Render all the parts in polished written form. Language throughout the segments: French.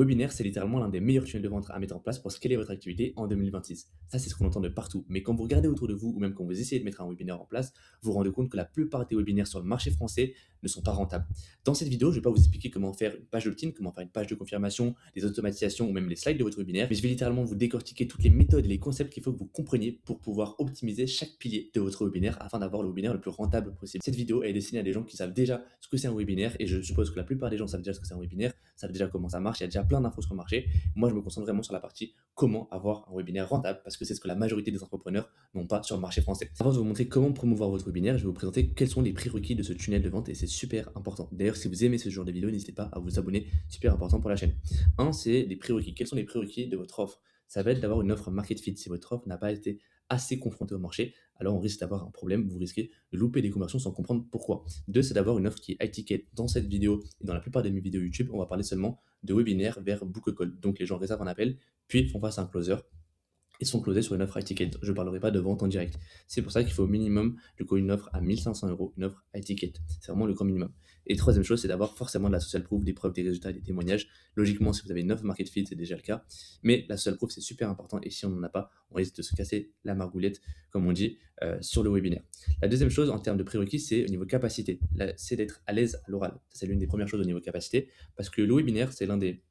webinaire, c'est littéralement l'un des meilleurs tunnels de vente à mettre en place pour scaler votre activité en 2026. Ça, c'est ce qu'on entend de partout. Mais quand vous regardez autour de vous ou même quand vous essayez de mettre un webinaire en place, vous vous rendez compte que la plupart des webinaires sur le marché français ne sont pas rentables. Dans cette vidéo, je ne vais pas vous expliquer comment faire une page d'opt-in, comment faire une page de confirmation, des automatisations ou même les slides de votre webinaire, mais je vais littéralement vous décortiquer toutes les méthodes et les concepts qu'il faut que vous compreniez pour pouvoir optimiser chaque pilier de votre webinaire afin d'avoir le webinaire le plus rentable possible. Cette vidéo est destinée à des gens qui savent déjà ce que c'est un webinaire et je suppose que la plupart des gens savent déjà ce que c'est un webinaire, savent déjà comment ça marche, il y a déjà plein d'infos sur le marché. Moi, je me concentre vraiment sur la partie comment avoir un webinaire rentable parce que c'est ce que la majorité des entrepreneurs n'ont pas sur le marché français. Avant de vous montrer comment promouvoir votre webinaire, je vais vous présenter quels sont les prérequis de ce tunnel de vente et c'est super important. D'ailleurs, si vous aimez ce genre de vidéo, n'hésitez pas à vous abonner, super important pour la chaîne. Un, c'est les prérequis. Quels sont les prérequis de votre offre? Ça va être d'avoir une offre market fit. Si votre offre n'a pas été assez confrontée au marché, alors on risque d'avoir un problème, vous risquez de louper des conversions sans comprendre pourquoi. Deux, c'est d'avoir une offre qui est high ticket. Dans cette vidéo et dans la plupart de mes vidéos YouTube, on va parler seulement de webinaire vers book a call. Donc les gens réservent un appel, puis font face à un closer et sont closés sur une offre high ticket. Je ne parlerai pas de vente en direct. C'est pour ça qu'il faut au minimum du coup, une offre à 1 500 €, une offre high ticket. C'est vraiment le grand minimum. Et troisième chose, c'est d'avoir forcément de la social proof, des preuves, des résultats, des témoignages. Logiquement, si vous avez une offre market fit, c'est déjà le cas. Mais la social proof, c'est super important. Et si on n'en a pas, on risque de se casser la margoulette, comme on dit, sur le webinaire. La deuxième chose en termes de prérequis, c'est au niveau capacité. C'est d'être à l'aise à l'oral. C'est l'une des premières choses au niveau capacité. Parce que le webinaire, c'est l'un des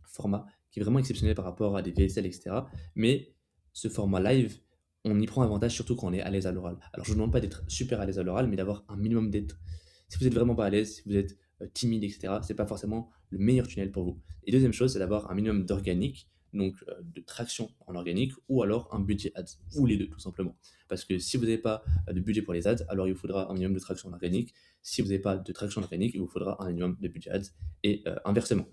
formats qui est vraiment exceptionnel par rapport à des VSL, etc. Mais ce format live, on y prend avantage surtout quand on est à l'aise à l'oral. Alors je ne vous demande pas d'être super à l'aise à l'oral, mais d'avoir un minimum d'être. Si vous êtes vraiment pas à l'aise, si vous êtes timide, etc., c'est pas forcément le meilleur tunnel pour vous. Et deuxième chose, c'est d'avoir un minimum d'organique, donc de traction en organique, ou alors un budget ads, ou les deux tout simplement. Parce que si vous n'avez pas de budget pour les ads, alors il vous faudra un minimum de traction en organique. Si vous n'avez pas de traction en organique, il vous faudra un minimum de budget ads, et inversement.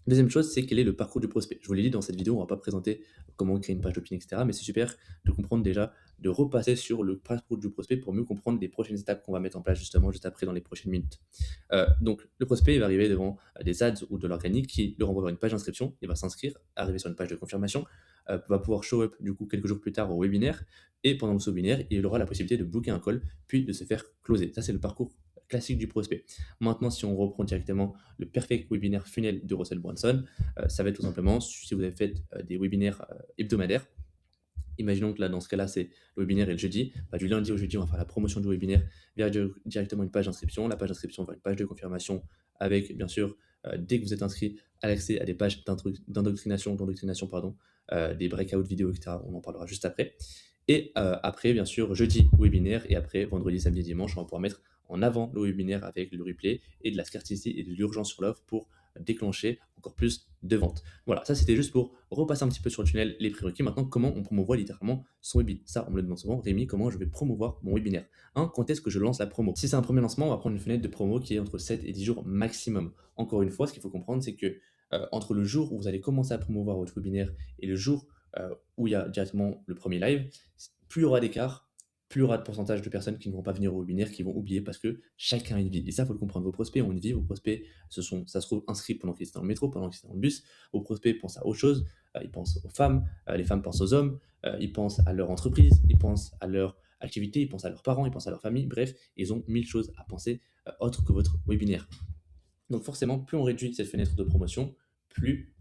Deuxième chose, c'est quel est le parcours du prospect. Je vous l'ai dit dans cette vidéo, on ne va pas présenter comment créer une page d'opt-in, etc. Mais c'est super de comprendre déjà, de repasser sur le parcours du prospect pour mieux comprendre les prochaines étapes qu'on va mettre en place justement juste après dans les prochaines minutes. Donc le prospect il va arriver devant des ads ou de l'organique qui le renvoie vers une page d'inscription, il va s'inscrire, arriver sur une page de confirmation, va pouvoir show up du coup quelques jours plus tard au webinaire et pendant ce webinaire, il aura la possibilité de booker un call puis de se faire closer. Ça c'est le parcours classique du prospect. Maintenant, si on reprend directement le Perfect Webinar Funnel de Russell Brunson, ça va être tout simplement, si vous avez fait des webinaires hebdomadaires, imaginons que là, dans ce cas-là, c'est le webinaire et le jeudi, du lundi au jeudi, on va faire la promotion du webinaire vers directement une page d'inscription, la page d'inscription vers une page de confirmation avec, bien sûr, dès que vous êtes inscrit, à l'accès à des pages d'endoctrination, pardon, des breakout vidéos, etc. On en parlera juste après. Et après, bien sûr, jeudi, webinaire, et après, vendredi, samedi, dimanche, on va pouvoir mettre en avant le webinaire avec le replay et de la scarcity et de l'urgence sur l'offre pour déclencher encore plus de ventes. Voilà, ça c'était juste pour repasser un petit peu sur le tunnel, les prérequis. Maintenant, comment on promouvoit littéralement son webinaire? Ça, on me le demande souvent. Rémi, comment je vais promouvoir mon webinaire? Quand est-ce que je lance la promo? Si c'est un premier lancement, on va prendre une fenêtre de promo qui est entre 7 et 10 jours maximum. Encore une fois, ce qu'il faut comprendre, c'est que entre le jour où vous allez commencer à promouvoir votre webinaire et le jour où il y a directement le premier live, plus il y aura d'écart, plus il y aura de pourcentage de personnes qui ne vont pas venir au webinaire, qui vont oublier parce que chacun a une vie. Et ça, il faut le comprendre. Vos prospects ont une vie, vos prospects, ça se trouve inscrits pendant qu'ils étaient dans le métro, pendant qu'ils étaient dans le bus. Vos prospects pensent à autre chose. Ils pensent aux femmes, les femmes pensent aux hommes, ils pensent à leur entreprise, ils pensent à leur activité, ils pensent à leurs parents, ils pensent à leur famille. Bref, ils ont 1000 choses à penser autres que votre webinaire. Donc forcément, plus on réduit cette fenêtre de promotion, plus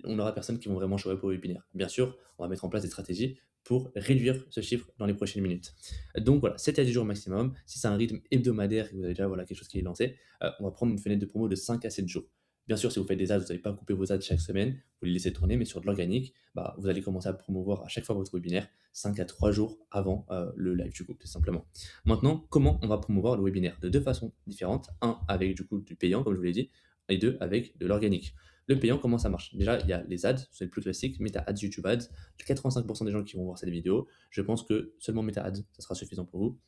on aura personnes qui vont vraiment show up au webinaire. Bien sûr, on va mettre en place des stratégies pour réduire ce chiffre dans les prochaines minutes. Donc voilà, 7 à 10 jours maximum. Si c'est un rythme hebdomadaire et que vous avez déjà quelque chose qui est lancé, on va prendre une fenêtre de promo de 5 à 7 jours. Bien sûr, si vous faites des ads, vous n'allez pas couper vos ads chaque semaine, vous les laissez tourner, mais sur de l'organique, vous allez commencer à promouvoir à chaque fois votre webinaire 5 à 3 jours avant le live du coup, tout simplement. Maintenant, comment on va promouvoir le webinaire? De deux façons différentes. Un, avec du coup du payant, comme je vous l'ai dit, et deux, avec de l'organique. Le payant, comment ça marche? Déjà, il y a les ads, c'est le plus classique, Meta Ads, YouTube Ads. 85% des gens qui vont voir cette vidéo, je pense que seulement Meta Ads, ça sera suffisant pour vous.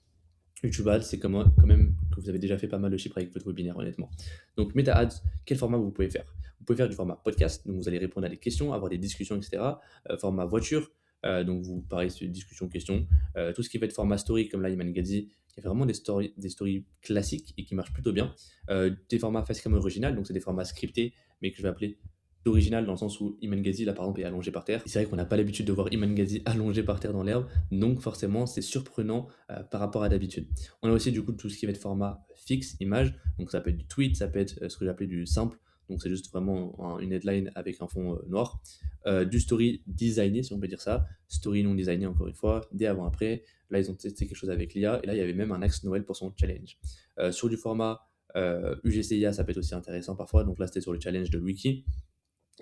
YouTube Ads, c'est quand même que vous avez déjà fait pas mal de chiffres avec votre webinaire, honnêtement. Donc, Meta Ads, quel format vous pouvez faire? Vous pouvez faire du format podcast, donc vous allez répondre à des questions, avoir des discussions, etc. Format voiture, donc vous, pareil, c'est discussion, questions. Tout ce qui va être format story, comme là, Iman Gadi, il y a vraiment des stories classiques et qui marchent plutôt bien. Des formats facecam original, donc c'est des formats scriptés, mais que je vais appeler d'original dans le sens où Iman Ghazi là par exemple est allongé par terre. C'est vrai qu'on n'a pas l'habitude de voir Iman Ghazi allongé par terre dans l'herbe, donc forcément c'est surprenant par rapport à d'habitude. On a aussi du coup tout ce qui va être format fixe, image, donc ça peut être du tweet, ça peut être ce que j'appelais du simple, donc c'est juste vraiment une headline avec un fond noir. Du story designé, si on peut dire ça, story non designé encore une fois, des avant-après. Là, ils ont testé quelque chose avec l'IA, et là, il y avait même un axe Noël pour son challenge. Sur du format UGC-IA, ça peut être aussi intéressant parfois, donc là, c'était sur le challenge de Wiki.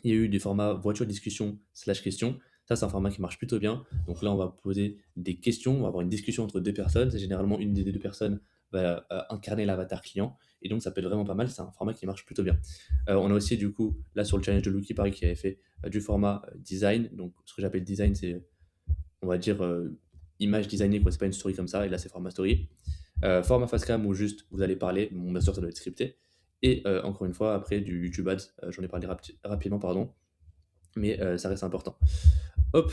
Il y a eu des formats voiture discussion slash question. Ça, c'est un format qui marche plutôt bien. Donc là, on va poser des questions, on va avoir une discussion entre deux personnes. C'est généralement une des deux personnes va incarner l'avatar client. Et donc, ça peut être vraiment pas mal. C'est un format qui marche plutôt bien. On a aussi, du coup, là, sur le challenge de Lucky, pareil, qui avait fait du format design. Donc, ce que j'appelle design, c'est, on va dire, image designée, quoi. C'est pas une story comme ça. Et là, c'est format story. Format facecam où juste vous allez parler. Bon, bien sûr, ça doit être scripté. Et encore une fois, après, du YouTube Ads. J'en ai parlé rapidement, pardon, mais ça reste important. Hop,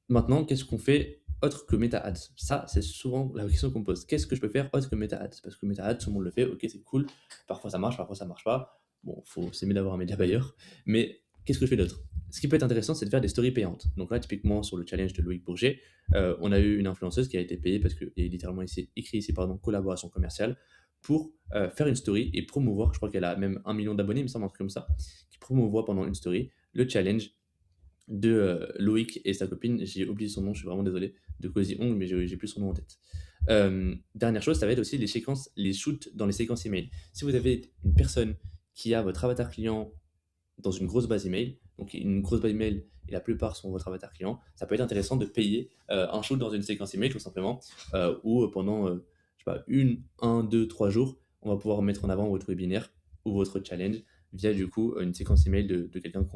maintenant, qu'est-ce qu'on fait autre que Meta Ads? Ça, c'est souvent la question qu'on me pose. Qu'est-ce que je peux faire autre que Meta Ads? Parce que Meta Ads, tout le monde le fait, ok, c'est cool. Parfois ça marche, parfois ça marche pas. Bon, c'est mieux d'avoir un média buyer. Mais qu'est-ce que je fais d'autre? Ce qui peut être intéressant, c'est de faire des stories payantes. Donc là, typiquement, sur le challenge de Loïc Bourget, on a eu une influenceuse qui a été payée parce qu'il est littéralement écrit ici, pardon, collaboration commerciale, pour faire une story et promouvoir, je crois qu'elle a même 1 million d'abonnés, il me semble, un truc comme ça, qui promouvoit pendant une story le challenge de Loïc et sa copine, j'ai oublié son nom, je suis vraiment désolé, de Cozy Ong, mais j'ai plus son nom en tête. Dernière chose, ça va être aussi les séquences, les shoots dans les séquences email. Si vous avez une personne qui a votre avatar client dans une grosse base email, donc une grosse base email et la plupart sont votre avatar client, ça peut être intéressant de payer un shoot dans une séquence email tout simplement, où pendant, je sais pas, 1, 2, 3 jours, on va pouvoir mettre en avant votre webinaire ou votre challenge via du coup une séquence email de quelqu'un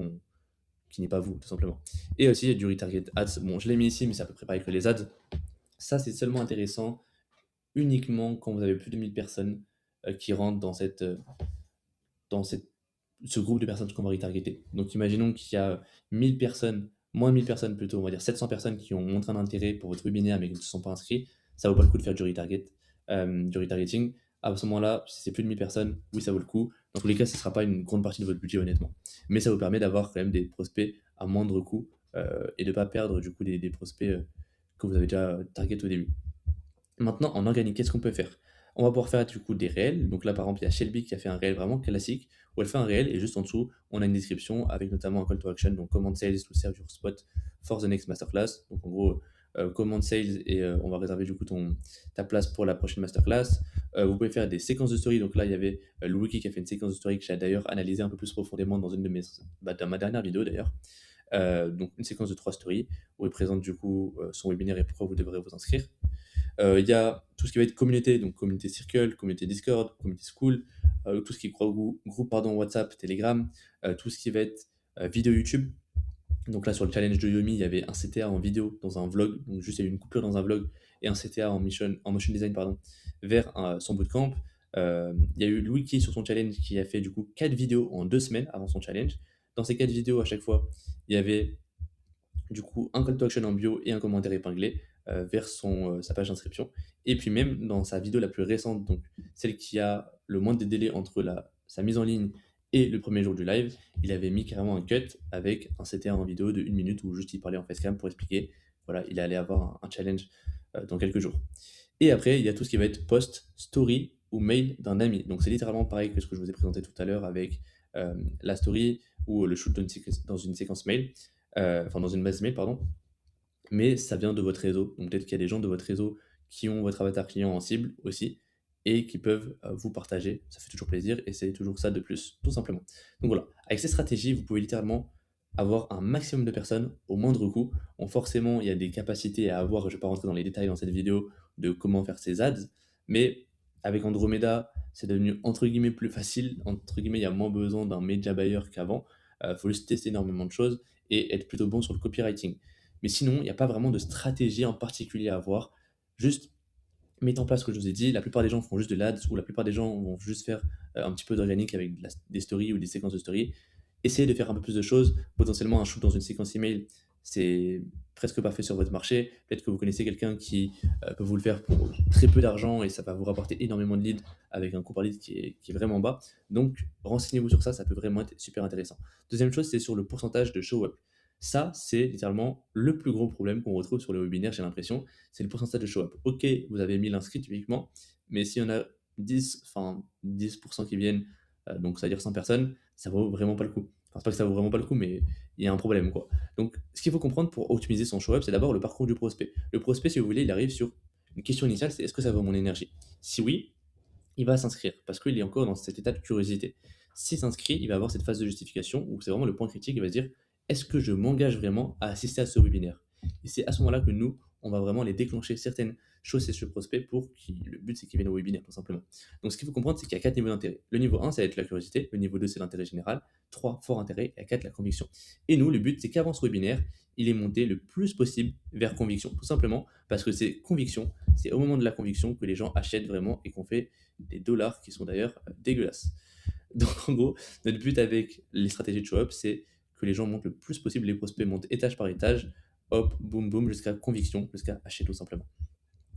qui n'est pas vous, tout simplement. Et aussi, il y a du retarget ads. Bon, je l'ai mis ici, mais c'est à peu près pareil que les ads. Ça, c'est seulement intéressant uniquement quand vous avez plus de 1000 personnes qui rentrent dans ce groupe de personnes qu'on va retargeter. Donc, imaginons qu'il y a 1000 personnes, moins de 1000 personnes plutôt, on va dire 700 personnes qui ont montré un intérêt pour votre webinaire mais qui ne se sont pas inscrits. Ça vaut pas le coup de faire du retargeting. À ce moment-là, si c'est plus de 1000 personnes, oui, ça vaut le coup. Dans tous les cas, ce ne sera pas une grande partie de votre budget, honnêtement. Mais ça vous permet d'avoir quand même des prospects à moindre coût et de ne pas perdre du coup des prospects que vous avez déjà target au début. Maintenant, en organique, qu'est-ce qu'on peut faire? On va pouvoir faire du coup des réels. Donc là, par exemple, il y a Shelby qui a fait un réel vraiment classique où elle fait un réel et juste en dessous, on a une description avec notamment un call to action. Donc, command sales to serve your spot for the next masterclass. Donc, en gros, command sales et on va réserver du coup ta place pour la prochaine masterclass. Vous pouvez faire des séquences de story. Donc là, il y avait Louis qui a fait une séquence de story que j'ai d'ailleurs analysé un peu plus profondément dans une de dans ma dernière vidéo d'ailleurs. Donc, une séquence de 3 stories où il présente du coup son webinaire et pourquoi vous devrez vous inscrire. Il y a tout ce qui va être communauté, donc communauté Circle, communauté Discord, communauté School, tout ce qui est groupe pardon, WhatsApp, Telegram, tout ce qui va être vidéo YouTube. Donc là, sur le challenge de Yomi, il y avait un CTA en vidéo dans un vlog, donc juste il y a eu une coupure dans un vlog et un CTA en motion design pardon, vers son bootcamp. Il y a eu Louis qui, sur son challenge, qui a fait du coup 4 vidéos en 2 semaines avant son challenge. Dans ces 4 vidéos, à chaque fois, il y avait du coup un call to action en bio et un commentaire épinglé vers sa page d'inscription. Et puis même dans sa vidéo la plus récente, donc celle qui a le moins de délai entre sa mise en ligne et le premier jour du live, il avait mis carrément un cut avec un CTA en vidéo de 1 minute où juste il parlait en facecam pour expliquer, voilà, il allait avoir un challenge dans quelques jours. Et après, il y a tout ce qui va être post, story ou mail d'un ami. Donc c'est littéralement pareil que ce que je vous ai présenté tout à l'heure avec la story ou le shoot dans une séquence mail, enfin dans une base mail, pardon, mais ça vient de votre réseau. Donc peut-être qu'il y a des gens de votre réseau qui ont votre avatar client en cible aussi et qui peuvent vous partager. Ça fait toujours plaisir et c'est toujours ça de plus, tout simplement. Donc voilà, avec ces stratégies, vous pouvez littéralement avoir un maximum de personnes au moindre coût. Bon, forcément, il y a des capacités à avoir, je ne vais pas rentrer dans les détails dans cette vidéo de comment faire ces ads, mais avec Andromeda, c'est devenu entre guillemets plus facile. Entre guillemets, il y a moins besoin d'un media buyer qu'avant. Il faut juste tester énormément de choses et être plutôt bon sur le copywriting. Mais sinon, il n'y a pas vraiment de stratégie en particulier à avoir. Juste mettre en place ce que je vous ai dit. La plupart des gens font juste de l'ads ou la plupart des gens vont juste faire un petit peu d'organique avec des stories ou des séquences de stories. Essayez de faire un peu plus de choses. Potentiellement, un shoot dans une séquence email, c'est presque pas fait sur votre marché. Peut-être que vous connaissez quelqu'un qui peut vous le faire pour très peu d'argent et ça va vous rapporter énormément de leads avec un coût par lead qui est vraiment bas. Donc, renseignez-vous sur ça peut vraiment être super intéressant. Deuxième chose, c'est sur le pourcentage de show-up. Ça, c'est littéralement le plus gros problème qu'on retrouve sur le webinaire, j'ai l'impression, c'est le pourcentage de show-up. Ok, vous avez 1000 inscrits typiquement, mais s'il y en a 10, enfin 10% qui viennent, donc c'est-à-dire 100 personnes, ça vaut vraiment pas le coup. Enfin, c'est pas que ça vaut vraiment pas le coup, mais il y a un problème, quoi. Donc, ce qu'il faut comprendre pour optimiser son show up, c'est d'abord le parcours du prospect. Le prospect, si vous voulez, il arrive sur une question initiale, c'est est-ce que ça vaut mon énergie? Si oui, il va s'inscrire parce qu'il est encore dans cet état de curiosité. S'il s'inscrit, il va avoir cette phase de justification où c'est vraiment le point critique, il va se dire est-ce que je m'engage vraiment à assister à ce webinaire? Et c'est à ce moment-là que nous, on va vraiment les déclencher certaines choses chez ce prospect pour qu'il, le but c'est qu'il vienne au webinaire tout simplement. Donc ce qu'il faut comprendre, c'est qu'il y a 4 niveaux d'intérêt. Le niveau 1, ça va être la curiosité, le niveau 2, c'est l'intérêt général, 3, fort intérêt, et 4, la conviction. Et nous, le but, c'est qu'avant ce webinaire, il est monté le plus possible vers conviction, tout simplement parce que c'est conviction, c'est au moment de la conviction que les gens achètent vraiment et qu'on fait des dollars qui sont d'ailleurs dégueulasses. Donc en gros, notre but avec les stratégies de show-up, c'est que les gens montent le plus possible, les prospects montent étage par étage, hop, boum, boum, jusqu'à conviction, jusqu'à acheter tout simplement.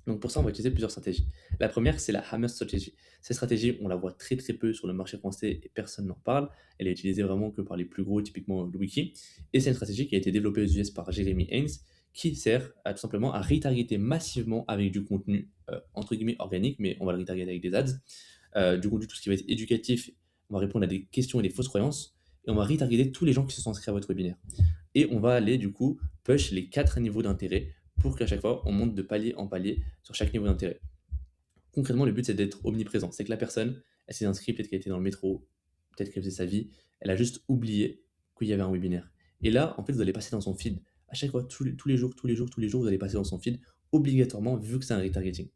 Donc pour ça, on va utiliser plusieurs stratégies. La première, c'est la Hammer Strategy. Cette stratégie, on la voit très très peu sur le marché français et personne n'en parle. Elle est utilisée vraiment que par les plus gros, typiquement le Wiki. Et c'est une stratégie qui a été développée aux US par Jeremy Haynes, qui sert tout simplement à retargeter massivement avec du contenu entre guillemets organique, mais on va le retargeter avec des ads. Du contenu, tout ce qui va être éducatif, on va répondre à des questions et des fausses croyances, et on va retargeter tous les gens qui se sont inscrits à votre webinaire. Et on va aller du coup push les 4 niveaux d'intérêt pour qu'à chaque fois on monte de palier en palier sur chaque niveau d'intérêt. Concrètement, le but c'est d'être omniprésent. C'est que la personne, elle s'est inscrite, peut-être qu'elle était dans le métro, peut-être qu'elle faisait sa vie, elle a juste oublié qu'il y avait un webinaire. Et là, en fait, vous allez passer dans son feed. À chaque fois, tous les jours, vous allez passer dans son feed obligatoirement vu que c'est un retargeting.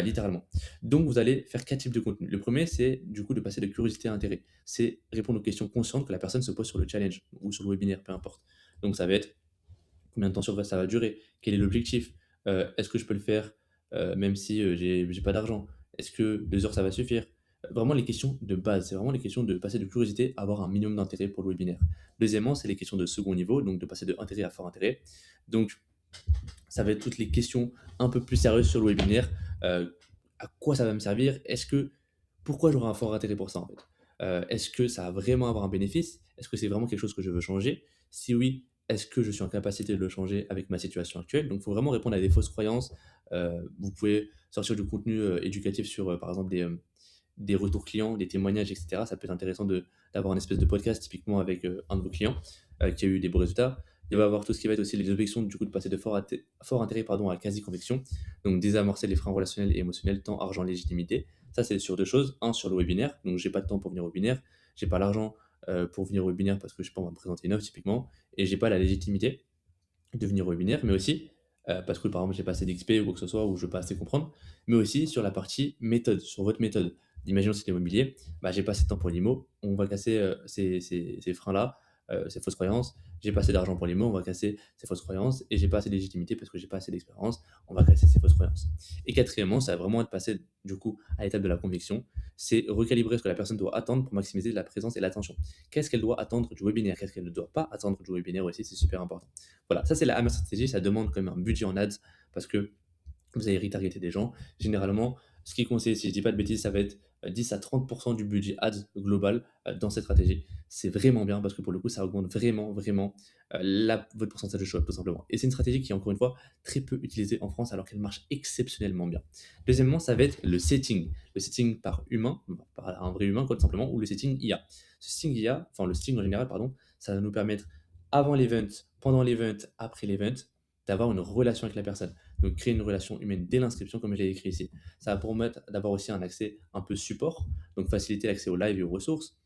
Littéralement. Donc, vous allez faire 4 types de contenus. Le premier, c'est du coup de passer de curiosité à intérêt. C'est répondre aux questions conscientes que la personne se pose sur le challenge ou sur le webinaire, peu importe. Donc, ça va être combien de temps ça va durer, quel est l'objectif, est-ce que je peux le faire même si j'ai pas d'argent, est-ce que 2 heures ça va suffire. Vraiment les questions de base, c'est vraiment les questions de passer de curiosité à avoir un minimum d'intérêt pour le webinaire. Deuxièmement, c'est les questions de second niveau, donc de passer de intérêt à fort intérêt. Donc ça va être toutes les questions un peu plus sérieuses sur le webinaire. Euh, à quoi ça va me servir? Pourquoi j'aurai un fort intérêt pour ça en fait? Est-ce que ça va vraiment avoir un bénéfice? Est-ce que c'est vraiment quelque chose que je veux changer? Si oui, est-ce que je suis en capacité de le changer avec ma situation actuelle? Donc, il faut vraiment répondre à des fausses croyances. Vous pouvez sortir du contenu éducatif sur, par exemple, des retours clients, des témoignages, etc. Ça peut être intéressant d'avoir un espèce de podcast typiquement avec un de vos clients qui a eu des beaux résultats. Il va y avoir tout ce qui va être aussi les objections, du coup, de passer de fort intérêt à quasi-conviction. Donc, désamorcer les freins relationnels et émotionnels, temps, argent, légitimité. Ça, c'est sur deux choses. Un, sur le webinaire. Donc, j'ai pas de temps pour venir au webinaire. J'ai pas l'argent pour venir au webinaire parce que je sais pas, on va me présenter une offre typiquement. Et j'ai pas la légitimité de venir au webinaire, mais aussi parce que par exemple j'ai pas assez d'XP ou quoi que ce soit, ou je veux pas assez comprendre, mais aussi sur la partie méthode, sur votre méthode. Imaginons c'est l'immobilier, bah, j'ai pas assez de temps pour l'IMO, on va casser ces freins-là, ces fausses croyances. J'ai pas assez d'argent pour l'IMO, on va casser ces fausses croyances. Et j'ai pas assez de légitimité parce que j'ai pas assez d'expérience, on va casser ces fausses croyances. Et quatrièmement, ça va vraiment être passer du coup à l'étape de la conviction, c'est recalibrer ce que la personne doit attendre pour maximiser la présence et l'attention. Qu'est-ce qu'elle doit attendre du webinaire? Qu'est-ce qu'elle ne doit pas attendre du webinaire aussi? C'est super important. Voilà, ça c'est la Hammer Strategy, ça demande quand même un budget en ads parce que vous allez retargeter des gens. Généralement, ce qui est conseillé, si je dis pas de bêtises, ça va être 10 à 30% du budget ads global dans cette stratégie. C'est vraiment bien parce que pour le coup, ça augmente vraiment, vraiment votre pourcentage de show-up tout simplement. Et c'est une stratégie qui est encore une fois très peu utilisée en France alors qu'elle marche exceptionnellement bien. Deuxièmement, ça va être le setting. Le setting par humain, par un vrai humain quoi, tout simplement, ou le setting IA. Ce setting IA, enfin le setting en général, pardon, ça va nous permettre avant l'event, pendant l'event, après l'event, d'avoir une relation avec la personne. Donc créer une relation humaine dès l'inscription, comme je l'ai écrit ici. Ça va permettre d'avoir aussi un accès un peu support, donc faciliter l'accès aux live et aux ressources,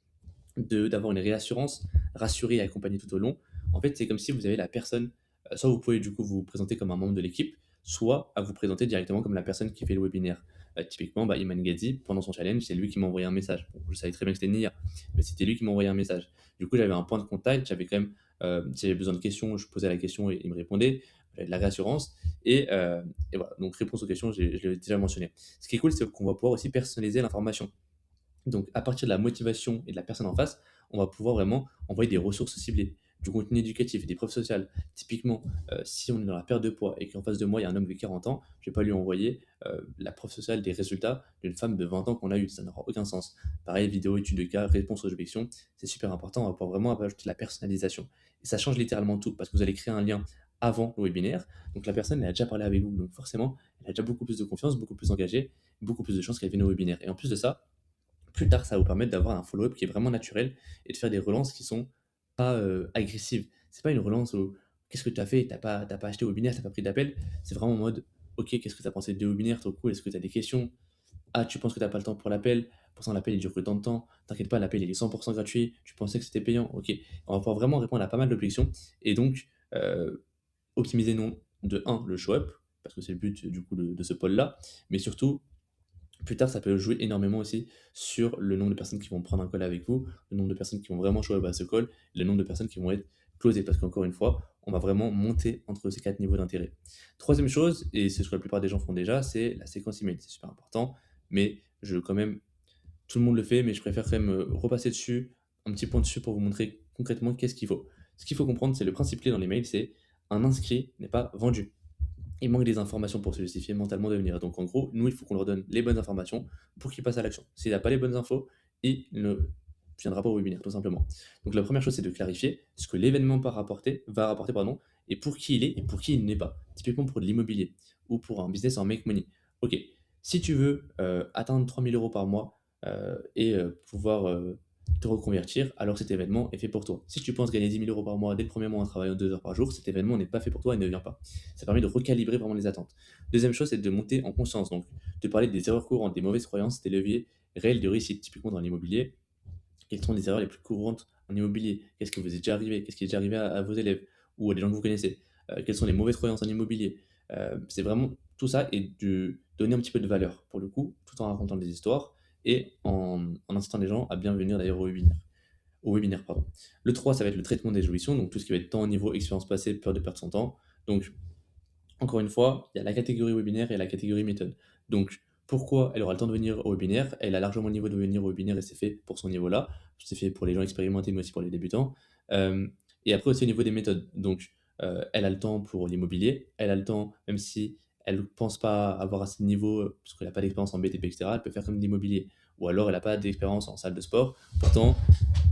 d'avoir une réassurance, rassurer et accompagner tout au long. En fait, c'est comme si vous avez la personne, soit vous pouvez du coup vous présenter comme un membre de l'équipe, soit à vous présenter directement comme la personne qui fait le webinaire. Typiquement, bah, Iman Gadi, pendant son challenge, c'est lui qui m'a envoyé un message. Bon, je savais très bien que c'était Nia, mais c'était lui qui m'a envoyé un message. Du coup, j'avais un point de contact, j'avais quand même, si j'avais besoin de questions, je posais la question et il me répondait. J'avais de la réassurance. Et voilà, donc réponse aux questions, je l'ai déjà mentionné. Ce qui est cool, c'est qu'on va pouvoir aussi personnaliser l'information. Donc, à partir de la motivation et de la personne en face, on va pouvoir vraiment envoyer des ressources ciblées, du contenu éducatif, des preuves sociales. Typiquement, si on est dans la perte de poids et qu'en face de moi, il y a un homme de 40 ans, je ne vais pas lui envoyer la preuve sociale des résultats d'une femme de 20 ans qu'on a eu. Ça n'aura aucun sens. Pareil, vidéo, étude de cas, réponse aux objections, c'est super important. On va pouvoir vraiment ajouter la personnalisation. Et ça change littéralement tout parce que vous allez créer un lien avant le webinaire. Donc, la personne, elle a déjà parlé avec vous. Donc, forcément, elle a déjà beaucoup plus de confiance, beaucoup plus engagée, beaucoup plus de chances qu'elle vienne au webinaire. Et en plus de ça, plus tard, ça va vous permettre d'avoir un follow-up qui est vraiment naturel et de faire des relances qui sont pas agressives. C'est pas une relance où qu'est-ce que tu as fait? T'as pas acheté au webinaire, t'as pas pris d'appel. C'est vraiment en mode ok, qu'est-ce que tu as pensé de webinaire? Trop cool, est-ce que tu as des questions? Ah, tu penses que t'as pas le temps pour l'appel? Pourtant, l'appel il dure que tant de temps. T'inquiète pas, l'appel il est 100% gratuit. Tu pensais que c'était payant? Ok. On va pouvoir vraiment répondre à pas mal d'objections et donc optimiser non, de un le show-up, parce que c'est le but du coup de ce pôle-là, mais surtout plus tard, ça peut jouer énormément aussi sur le nombre de personnes qui vont prendre un call avec vous, le nombre de personnes qui vont vraiment show up à ce call, le nombre de personnes qui vont être closées. Parce qu'encore une fois, on va vraiment monter entre ces quatre niveaux d'intérêt. Troisième chose, et c'est ce que la plupart des gens font déjà, c'est la séquence email. C'est super important, mais je quand même, tout le monde le fait, mais je préfère quand même repasser dessus, un petit point dessus pour vous montrer concrètement qu'est-ce qu'il faut. Ce qu'il faut comprendre, c'est le principe clé dans les mails, c'est un inscrit n'est pas vendu. Il manque des informations pour se justifier mentalement de venir. Donc en gros, nous, il faut qu'on leur donne les bonnes informations pour qu'ils passent à l'action. S'il n'a pas les bonnes infos, il ne viendra pas au webinaire, tout simplement. Donc la première chose, c'est de clarifier ce que l'événement va rapporter, pardon, et pour qui il est et pour qui il n'est pas. Typiquement pour de l'immobilier ou pour un business en make money. Ok, si tu veux atteindre 3 000 € par mois et pouvoir te reconvertir, alors cet événement est fait pour toi. Si tu penses gagner 10 000 € par mois dès le premier mois en travaillant 2 heures par jour, cet événement n'est pas fait pour toi et ne vient pas. Ça permet de recalibrer vraiment les attentes. Deuxième chose, c'est de monter en conscience, donc de parler des erreurs courantes, des mauvaises croyances, des leviers réels de réussite, typiquement dans l'immobilier. Quelles sont les erreurs les plus courantes en immobilier? Qu'est-ce que vous est déjà arrivé? Qu'est-ce qui est déjà arrivé à vos élèves ou à des gens que vous connaissez? Quelles sont les mauvaises croyances en immobilier? C'est vraiment tout ça et de donner un petit peu de valeur pour le coup, tout en racontant des histoires et en incitant les gens à bien venir d'ailleurs au webinaire, pardon. Le 3, ça va être le traitement des jouissions, donc tout ce qui va être temps, niveau, expérience passée, peur de perdre son temps. Donc encore une fois, il y a la catégorie webinaire et la catégorie méthode. Donc, pourquoi elle aura le temps de venir au webinaire? Elle a largement le niveau de venir au webinaire et c'est fait pour son niveau-là. C'est fait pour les gens expérimentés, mais aussi pour les débutants. Euh, et après aussi au niveau des méthodes. Donc, elle a le temps pour l'immobilier. Elle a le temps, même si elle ne pense pas avoir assez de niveau, parce qu'elle n'a pas d'expérience en BTP, etc., elle peut faire comme de l'immobilier. Ou alors, elle n'a pas d'expérience en salle de sport. Pourtant,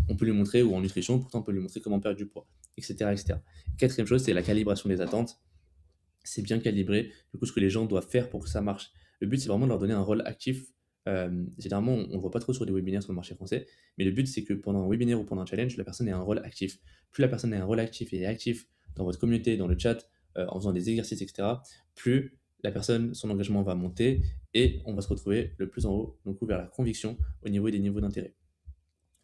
on peut lui montrer, ou en nutrition, pourtant, on peut lui montrer comment perdre du poids, etc., etc. Quatrième chose, c'est la calibration des attentes. C'est bien calibré, du coup, ce que les gens doivent faire pour que ça marche. Le but, c'est vraiment de leur donner un rôle actif. Généralement, on ne le voit pas trop sur des webinaires sur le marché français, mais le but, c'est que pendant un webinaire ou pendant un challenge, la personne ait un rôle actif. Plus la personne a un rôle actif et est actif dans votre communauté, dans le chat, en faisant des exercices, etc., plus la personne, son engagement va monter et on va se retrouver le plus en haut, donc vers la conviction au niveau des niveaux d'intérêt.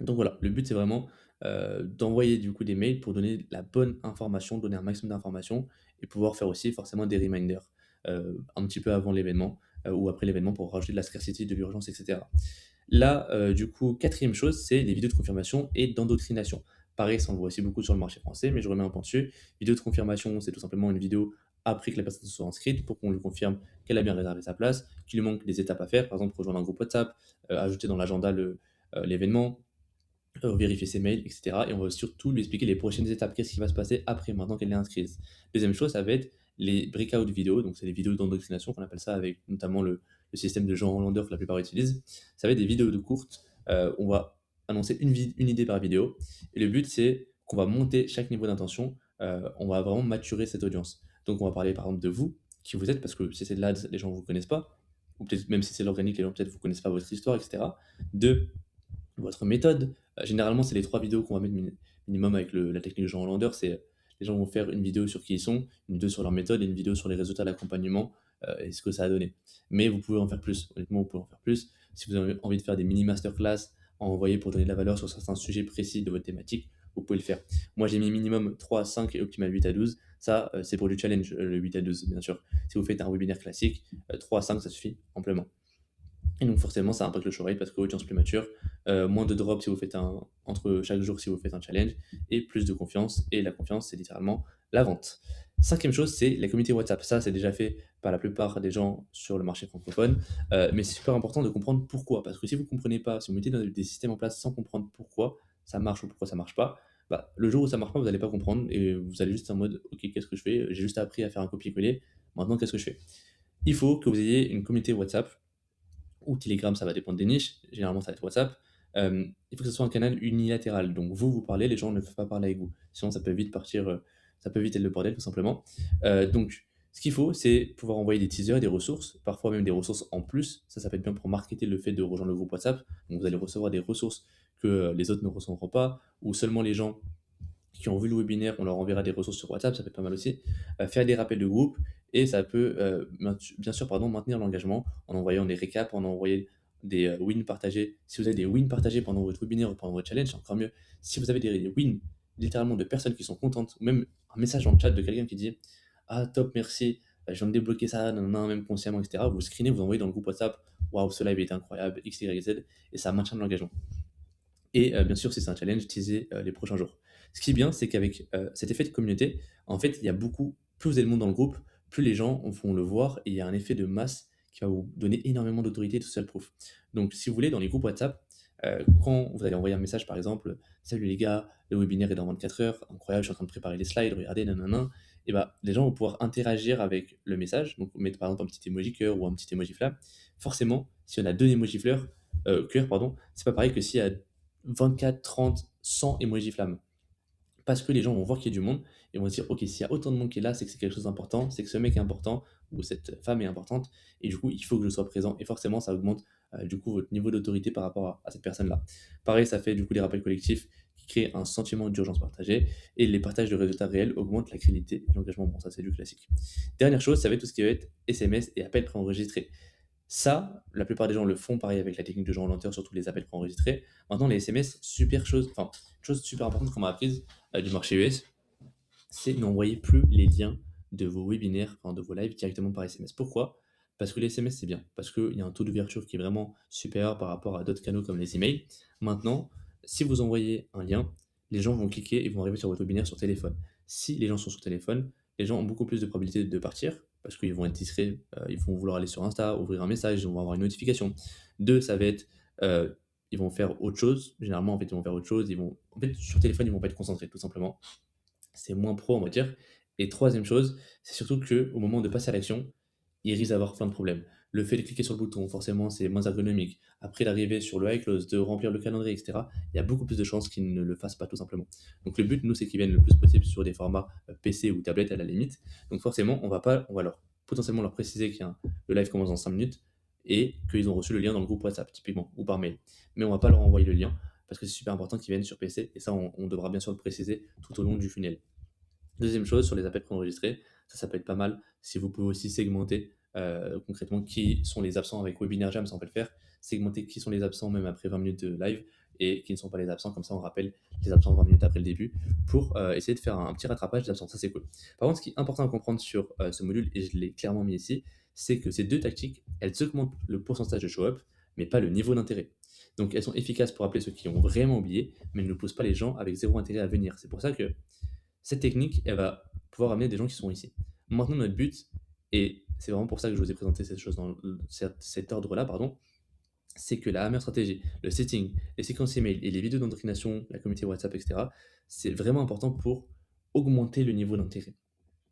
Donc voilà, le but c'est vraiment d'envoyer du coup des mails pour donner la bonne information, donner un maximum d'informations et pouvoir faire aussi forcément des reminders un petit peu avant l'événement ou après l'événement pour rajouter de la scarcity, de l'urgence, etc. Là, du coup, quatrième chose, c'est les vidéos de confirmation et d'endoctrination. Pareil, ça on le voit aussi beaucoup sur le marché français, mais je remets un point dessus. Vidéo de confirmation, c'est tout simplement une vidéo après que la personne se soit inscrite pour qu'on lui confirme qu'elle a bien réservé sa place, qu'il lui manque des étapes à faire, par exemple rejoindre un groupe WhatsApp, ajouter dans l'agenda l'événement, vérifier ses mails, etc. Et on va surtout lui expliquer les prochaines étapes, qu'est-ce qui va se passer après, maintenant qu'elle est inscrite. Deuxième chose, ça va être les breakout vidéos, donc c'est les vidéos d'endoctrination qu'on appelle ça avec notamment le système de Jean Hollander que la plupart utilisent. Ça va être des vidéos de courtes, on va annoncer une idée par vidéo, et le but c'est qu'on va monter chaque niveau d'intention, on va vraiment maturer cette audience. Donc on va parler par exemple de vous, qui vous êtes, parce que si c'est de l'ADS, les gens ne vous connaissent pas, ou peut-être même si c'est l'organique, les gens peut-être ne vous connaissent pas votre histoire, etc. De votre méthode. Généralement, c'est les trois vidéos qu'on va mettre minimum avec la technique de Jean Hollander. C'est les gens vont faire une vidéo sur qui ils sont, une vidéo sur leur méthode et une vidéo sur les résultats d'accompagnement et ce que ça a donné. Mais vous pouvez en faire plus. Honnêtement, vous pouvez en faire plus. Si vous avez envie de faire des mini masterclass à envoyer pour donner de la valeur sur certains sujets précis de votre thématique, vous pouvez le faire. Moi, j'ai mis minimum 3 à 5 et optimal 8 à 12. Ça, c'est pour du challenge, le 8 à 12, bien sûr. Si vous faites un webinaire classique, 3 à 5, ça suffit amplement. Et donc forcément, ça impacte le show rate parce que audience plus mature, moins de drops si vous faites entre chaque jour si vous faites un challenge, et plus de confiance. Et la confiance, c'est littéralement la vente. Cinquième chose, c'est la communauté WhatsApp. Ça, c'est déjà fait par la plupart des gens sur le marché francophone, mais c'est super important de comprendre pourquoi. Parce que si vous ne comprenez pas, si vous mettez des systèmes en place sans comprendre pourquoi ça marche ou pourquoi ça marche pas, bah, le jour où ça marche pas, vous n'allez pas comprendre et vous allez juste en mode ok, qu'est-ce que je fais? J'ai juste appris à faire un copier-coller, maintenant qu'est-ce que je fais? Il faut que vous ayez une communauté WhatsApp ou Telegram, ça va dépendre des niches. Généralement, ça va être WhatsApp. Il faut que ce soit un canal unilatéral. Donc, vous parlez, les gens ne peuvent pas parler avec vous. Sinon, ça peut vite partir, ça peut vite être le bordel, tout simplement. Donc, Ce qu'il faut, c'est pouvoir envoyer des teasers et des ressources, parfois même des ressources en plus. Ça peut être bien pour marketer le fait de rejoindre le groupe WhatsApp. Donc vous allez recevoir des ressources que les autres ne recevront pas, ou seulement les gens qui ont vu le webinaire, on leur enverra des ressources sur WhatsApp, ça peut être pas mal aussi. Faire des rappels de groupe, et ça peut bien sûr maintenir l'engagement en envoyant des récaps, en envoyant des wins partagés. Si vous avez des wins partagés pendant votre webinaire ou pendant votre challenge, c'est encore mieux. Si vous avez des wins littéralement de personnes qui sont contentes, ou même un message dans le chat de quelqu'un qui dit ah top, merci, je viens de débloquer ça, nanana, même consciemment, etc. Vous screenez, vous envoyez dans le groupe WhatsApp, waouh, ce live était incroyable, X, Y, Z, et ça maintient de l'engagement. Et bien sûr, si c'est un challenge, utiliser les prochains jours. Ce qui est bien, c'est qu'avec cet effet de communauté, en fait, il y a beaucoup, plus vous avez de monde dans le groupe, plus les gens vont le voir, et il y a un effet de masse qui va vous donner énormément d'autorité et de social proof. Donc, si vous voulez, dans les groupes WhatsApp, quand vous allez envoyer un message, par exemple, salut les gars, le webinaire est dans 24 heures, incroyable, je suis en train de préparer les slides, regardez, nanana, et bah, les gens vont pouvoir interagir avec le message. Donc, mettre par exemple un petit emoji cœur ou un petit emoji flamme. Forcément, si on a deux emoji fleurs, cœur, pardon, c'est pas pareil que s'il y a 24, 30, 100 emojis flammes. Parce que les gens vont voir qu'il y a du monde et vont se dire, ok, s'il y a autant de monde qui est là, c'est que c'est quelque chose d'important, c'est que ce mec est important ou cette femme est importante, et du coup, il faut que je sois présent. Et forcément, ça augmente du coup votre niveau d'autorité par rapport à cette personne-là. Pareil, ça fait du coup des rappels collectifs qui créent un sentiment d'urgence partagée, et les partages de résultats réels augmentent la crédibilité et l'engagement. Bon, ça c'est du classique. Dernière chose, ça va être tout ce qui va être SMS et appels préenregistrés. Ça, la plupart des gens le font pareil avec la technique de jeu en lenteur, surtout les appels préenregistrés. Maintenant, les SMS, super chose, enfin, chose super importante qu'on m'a apprise du marché US, c'est n'envoyez plus les liens de vos webinaires, enfin de vos lives directement par SMS. Pourquoi? Parce que les SMS, c'est bien, parce qu'il y a un taux d'ouverture qui est vraiment supérieur par rapport à d'autres canaux comme les emails. Maintenant, si vous envoyez un lien, les gens vont cliquer et vont arriver sur votre webinaire sur téléphone. Si les gens sont sur téléphone, les gens ont beaucoup plus de probabilité de partir, parce qu'ils vont être discrets, ils vont vouloir aller sur Insta, ouvrir un message, ils vont avoir une notification. Deux, ça va être, euh, ils vont faire autre chose. Généralement, en fait, ils vont faire autre chose. En fait, sur téléphone, ils vont pas être concentrés, tout simplement. C'est moins pro, on va dire. Et troisième chose, c'est surtout qu'au moment de passer à l'action, il risque d'avoir plein de problèmes. Le fait de cliquer sur le bouton, forcément, c'est moins ergonomique. Après d'arriver sur le high close, de remplir le calendrier, etc., il y a beaucoup plus de chances qu'ils ne le fassent pas tout simplement. Donc le but, nous, c'est qu'ils viennent le plus possible sur des formats PC ou tablette à la limite. Donc forcément, on va leur potentiellement leur préciser que le live commence dans 5 minutes et qu'ils ont reçu le lien dans le groupe WhatsApp, typiquement, ou par mail. Mais on va pas leur envoyer le lien parce que c'est super important qu'ils viennent sur PC, et ça, on devra bien sûr le préciser tout au long du funnel. Deuxième chose, sur les appels préenregistrés, ça peut être pas mal. Si vous pouvez aussi segmenter concrètement qui sont les absents avec Webinar Jam, ça on peut le faire. Segmenter qui sont les absents même après 20 minutes de live et qui ne sont pas les absents. Comme ça, on rappelle les absents 20 minutes après le début pour essayer de faire un petit rattrapage des absents. Ça, c'est cool. Par contre, ce qui est important à comprendre sur ce module, et je l'ai clairement mis ici, c'est que ces deux tactiques, elles augmentent le pourcentage de show-up, mais pas le niveau d'intérêt. Donc, elles sont efficaces pour appeler ceux qui ont vraiment oublié, mais ne poussent pas les gens avec zéro intérêt à venir. C'est pour ça que cette technique, elle va pouvoir amener des gens qui sont ici. Maintenant, notre but, et c'est vraiment pour ça que je vous ai présenté cette chose dans cet ordre-là, pardon, c'est que la Hammer stratégie, le setting, les séquences email et les vidéos d'endoctrination, la communauté WhatsApp, etc., c'est vraiment important pour augmenter le niveau d'intérêt.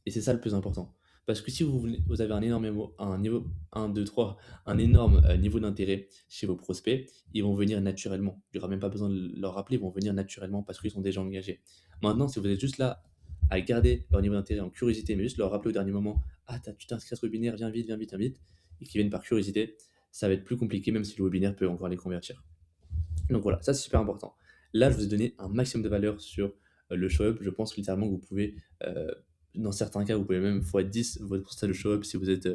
Et c'est ça le plus important. Parce que si vous avez un énorme un niveau 1, 2, 3, un énorme niveau d'intérêt chez vos prospects, ils vont venir naturellement. Il n'y aura même pas besoin de leur rappeler, ils vont venir naturellement parce qu'ils sont déjà engagés. Maintenant, si vous êtes juste là à garder leur niveau d'intérêt en curiosité, mais juste leur rappeler au dernier moment, ah, tu t'es inscrit à ce webinaire, viens vite, viens vite, viens vite, et qu'ils viennent par curiosité, ça va être plus compliqué, même si le webinaire peut encore les convertir. Donc voilà, ça c'est super important. Là, je vous ai donné un maximum de valeur sur le show-up. Je pense littéralement que vous pouvez, dans certains cas, vous pouvez même x10 votre pourcentage de show-up si vous êtes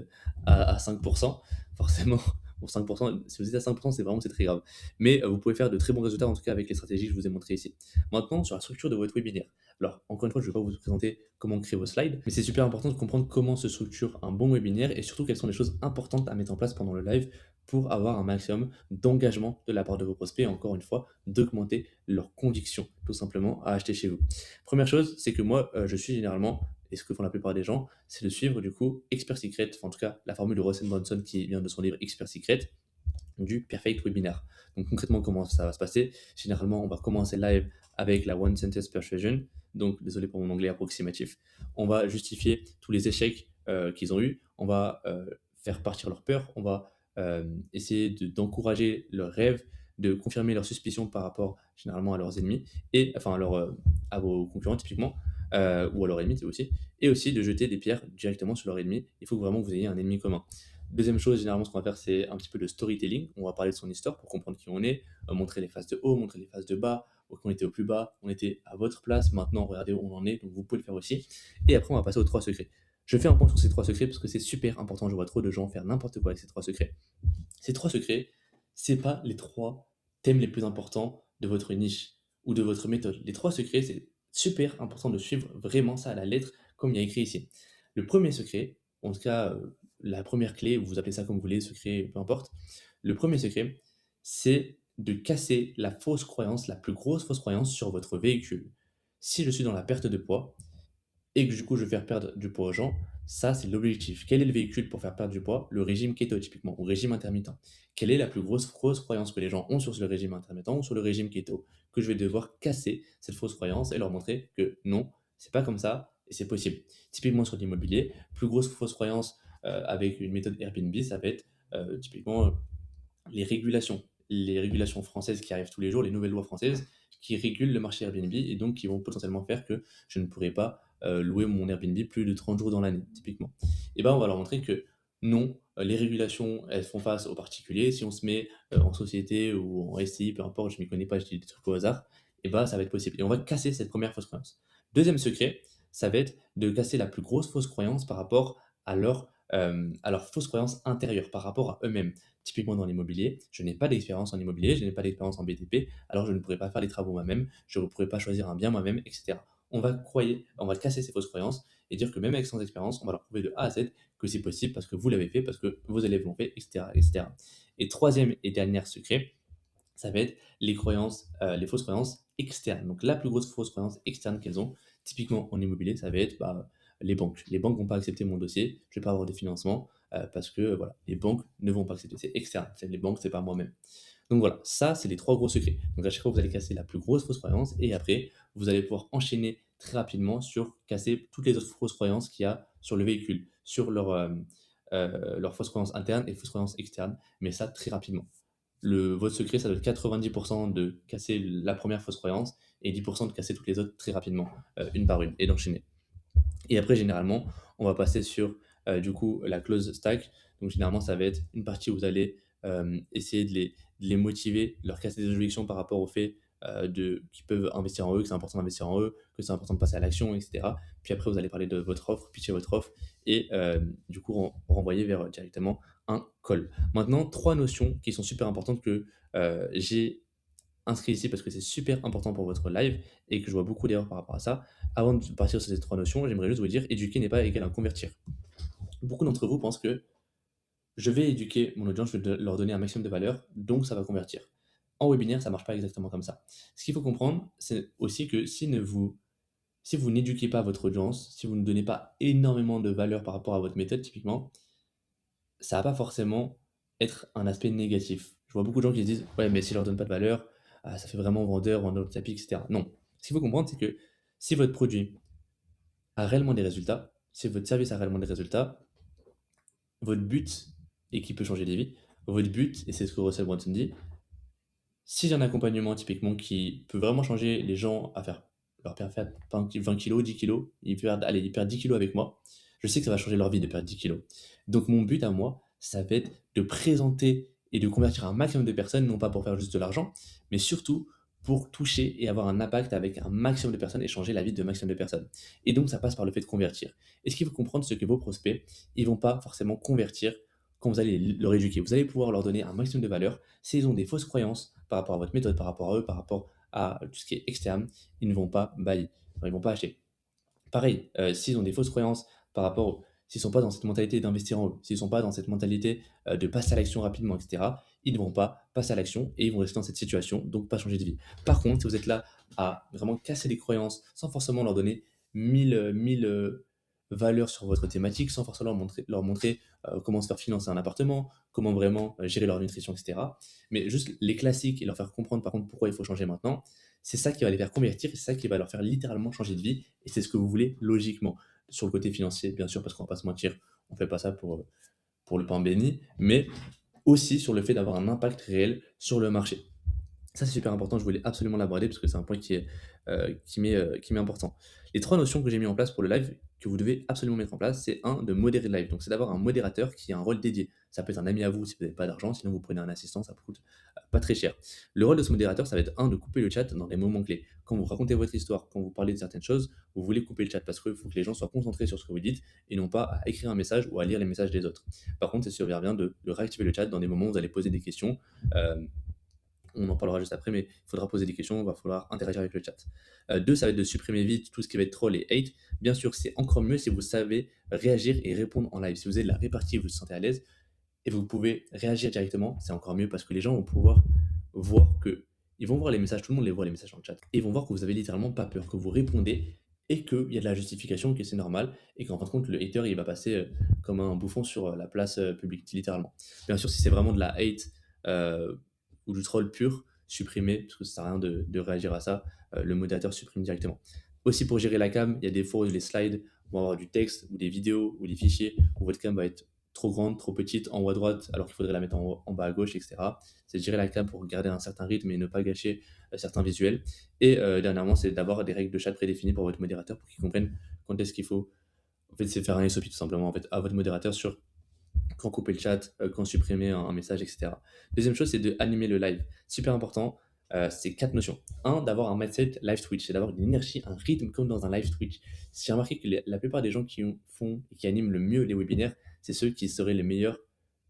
à 5%. Forcément, bon, 5%, si vous êtes à 5%, c'est très grave. Mais vous pouvez faire de très bons résultats, en tout cas avec les stratégies que je vous ai montrées ici. Maintenant, sur la structure de votre webinaire. Alors, encore une fois, je ne vais pas vous présenter comment créer vos slides, mais c'est super important de comprendre comment se structure un bon webinaire et surtout quelles sont les choses importantes à mettre en place pendant le live pour avoir un maximum d'engagement de la part de vos prospects et encore une fois, d'augmenter leur conviction tout simplement à acheter chez vous. Première chose, c'est que moi, je suis généralement, et ce que font la plupart des gens, c'est de suivre du coup Expert Secret, enfin en tout cas la formule de Russell Brunson qui vient de son livre Expert Secret, du Perfect Webinar. Donc concrètement, comment ça va se passer? Généralement, on va commencer live avec la One Sentence Persuasion. Donc, désolé pour mon anglais approximatif. On va justifier tous les échecs qu'ils ont eus. On va faire partir leur peur. On va essayer d'encourager leurs rêves, de confirmer leurs suspicions par rapport généralement à leurs ennemis et enfin à vos concurrents typiquement. ou à leur ennemi aussi, et aussi de jeter des pierres directement sur leur ennemi. Il faut vraiment que vous ayez un ennemi commun. Deuxième chose, généralement, ce qu'on va faire, c'est un petit peu de storytelling. On va parler de son histoire pour comprendre qui on est, montrer les phases de haut, montrer les phases de bas. Donc, on était au plus bas, on était à votre place. Maintenant, regardez où on en est. Donc, vous pouvez le faire aussi. Et après, on va passer aux trois secrets. Je fais un point sur ces trois secrets parce que c'est super important. Je vois trop de gens faire n'importe quoi avec ces trois secrets. Ces trois secrets, c'est pas les trois thèmes les plus importants de votre niche ou de votre méthode. Les trois secrets, c'est super important de suivre vraiment ça à la lettre, comme il y a écrit ici. Le premier secret, en tout cas, la première clé, ou vous appelez ça comme vous voulez, secret, peu importe. Le premier secret, c'est de casser la fausse croyance, la plus grosse fausse croyance sur votre véhicule. Si je suis dans la perte de poids, et que du coup je vais faire perdre du poids aux gens, ça c'est l'objectif. Quel est le véhicule pour faire perdre du poids? Le régime keto typiquement, ou régime intermittent. Quelle est la plus grosse fausse croyance que les gens ont sur le régime intermittent ou sur le régime keto? Que je vais devoir casser cette fausse croyance et leur montrer que non, c'est pas comme ça et c'est possible. Typiquement sur l'immobilier, plus grosse fausse croyance avec une méthode Airbnb, ça va être typiquement les régulations. Les régulations françaises qui arrivent tous les jours, les nouvelles lois françaises qui régulent le marché Airbnb et donc qui vont potentiellement faire que je ne pourrai pas louer mon Airbnb plus de 30 jours dans l'année, typiquement. Et ben on va leur montrer que non, les régulations, elles font face aux particuliers. Si on se met en société ou en SCI, peu importe, je ne m'y connais pas, je dis des trucs au hasard, et ben ça va être possible. Et on va casser cette première fausse croyance. Deuxième secret, ça va être de casser la plus grosse fausse croyance par rapport à leur fausse croyance intérieure, par rapport à eux-mêmes. Typiquement dans l'immobilier, je n'ai pas d'expérience en immobilier, je n'ai pas d'expérience en BTP, alors je ne pourrais pas faire les travaux moi-même, je ne pourrais pas choisir un bien moi-même, etc. On va casser ces fausses croyances et dire que même avec sans expérience, on va leur prouver de A à Z que c'est possible parce que vous l'avez fait, parce que vos élèves l'ont fait, etc., etc. Et troisième et dernier secret, ça va être les croyances, les fausses croyances externes. Donc la plus grosse fausse croyance externe qu'elles ont, typiquement en immobilier, ça va être les banques. Les banques vont pas accepter mon dossier, je vais pas avoir de financement parce que voilà, les banques ne vont pas accepter. C'est externe, c'est les banques, c'est pas moi-même. Donc voilà, ça c'est les trois gros secrets. Donc à chaque fois vous allez casser la plus grosse fausse croyance et après vous allez pouvoir enchaîner très rapidement sur casser toutes les autres fausses croyances qu'il y a sur le véhicule, sur leur fausses croyances internes et fausses croyances externes, mais ça très rapidement. Votre secret, ça doit être 90% de casser la première fausse croyance et 10% de casser toutes les autres très rapidement, une par une, et d'enchaîner. Et après, généralement, on va passer sur du coup la close stack. Donc, généralement, ça va être une partie où vous allez essayer de les motiver, leur casser des objections par rapport au fait qu'ils peuvent investir en eux, que c'est important d'investir en eux, que c'est important de passer à l'action, etc. Puis après, vous allez parler de votre offre, pitcher votre offre et du coup renvoyer vers directement un call. Maintenant, trois notions qui sont super importantes que j'ai inscrit ici parce que c'est super important pour votre live et que je vois beaucoup d'erreurs par rapport à ça. Avant de partir sur ces trois notions, j'aimerais juste vous dire éduquer n'est pas égal à convertir. Beaucoup d'entre vous pensent que je vais éduquer mon audience, je vais leur donner un maximum de valeur, donc ça va convertir. En webinaire, ça ne marche pas exactement comme ça. Ce qu'il faut comprendre, c'est aussi que si vous n'éduquez pas votre audience, si vous ne donnez pas énormément de valeur par rapport à votre méthode, typiquement, ça va pas forcément être un aspect négatif. Je vois beaucoup de gens qui se disent ouais, mais si je leur donne pas de valeur, ça fait vraiment vendeur de tapis, etc. Non. Ce qu'il faut comprendre, c'est que si votre produit a réellement des résultats, si votre service a réellement des résultats, votre but, et qui peut changer des vies, votre but, et c'est ce que Russell Brunson dit, si j'ai un accompagnement typiquement qui peut vraiment changer les gens à faire leur perdre 20 kilos, 10 kilos, ils perdent 10 kilos avec moi, je sais que ça va changer leur vie de perdre 10 kilos. Donc mon but à moi, ça va être de présenter et de convertir un maximum de personnes, non pas pour faire juste de l'argent, mais surtout pour toucher et avoir un impact avec un maximum de personnes et changer la vie de un maximum de personnes. Et donc ça passe par le fait de convertir. Et ce qu'il faut comprendre, c'est que vos prospects, ils vont pas forcément convertir quand vous allez leur éduquer. Vous allez pouvoir leur donner un maximum de valeur. S'ils ont des fausses croyances par rapport à votre méthode, par rapport à eux, par rapport à tout ce qui est externe, ils ne vont pas bailler, enfin, ils ne vont pas acheter. Pareil, s'ils ont des fausses croyances par rapport s'ils ne sont pas dans cette mentalité d'investir en eux, s'ils ne sont pas dans cette mentalité de passer à l'action rapidement, etc., ils ne vont pas passer à l'action et ils vont rester dans cette situation, donc pas changer de vie. Par contre, si vous êtes là à vraiment casser les croyances sans forcément leur donner mille valeurs sur votre thématique, sans forcément leur montrer comment se faire financer un appartement, comment vraiment gérer leur nutrition, etc., mais juste les classiques et leur faire comprendre par contre pourquoi il faut changer maintenant, c'est ça qui va les faire convertir et c'est ça qui va leur faire littéralement changer de vie et c'est ce que vous voulez logiquement. Sur le côté financier, bien sûr, parce qu'on va pas se mentir, on fait pas ça pour le pain béni, mais aussi sur le fait d'avoir un impact réel sur le marché. Ça, c'est super important, je voulais absolument l'aborder parce que c'est un point qui m'est important. Les 3 notions que j'ai mis en place pour le live, que vous devez absolument mettre en place, c'est un de modérer le live. Donc c'est d'avoir un modérateur qui a un rôle dédié. Ça peut être un ami à vous si vous n'avez pas d'argent, sinon vous prenez un assistant, ça coûte, pas très cher. Le rôle de ce modérateur, ça va être un de couper le chat dans les moments clés. Quand vous racontez votre histoire, quand vous parlez de certaines choses, vous voulez couper le chat parce qu'il faut que les gens soient concentrés sur ce que vous dites et non pas à écrire un message ou à lire les messages des autres. Par contre, c'est super bien de réactiver le chat dans des moments où vous allez poser des questions, hem on en parlera juste après, mais il faudra poser des questions, il va falloir interagir avec le chat. 2, ça va être de supprimer vite tout ce qui va être troll et hate. Bien sûr, c'est encore mieux si vous savez réagir et répondre en live. Si vous avez de la répartie, vous vous sentez à l'aise et vous pouvez réagir directement, c'est encore mieux parce que les gens vont pouvoir voir que ils vont voir les messages, tout le monde les voit les messages dans le chat, et ils vont voir que vous avez littéralement pas peur, que vous répondez et qu'il y a de la justification, que c'est normal et qu'en fin de compte, le hater, il va passer comme un bouffon sur la place publique, littéralement. Bien sûr, si c'est vraiment de la hate euh, ou du troll pur, supprimez, parce que ça sert à rien de réagir à ça. Le modérateur supprime directement. Aussi, pour gérer la cam, il y a des fois où les slides vont avoir du texte ou des vidéos ou des fichiers où votre cam va être trop grande, trop petite, en haut à droite, alors qu'il faudrait la mettre en bas à gauche, etc. C'est de gérer la cam pour garder un certain rythme et ne pas gâcher certains visuels. Et dernièrement, c'est d'avoir des règles de chat prédéfinies pour votre modérateur pour qu'il comprenne quand est-ce qu'il faut. En fait, c'est faire un SOP tout simplement en fait, à votre modérateur sur quand couper le chat, quand supprimer un message, etc. Deuxième chose, c'est d'animer le live. Super important, c'est 4 notions. Un, d'avoir un mindset live Twitch, c'est d'avoir une énergie, un rythme comme dans un live Twitch. J'ai remarqué que la plupart des gens qui font et qui animent le mieux les webinaires, c'est ceux qui seraient les meilleures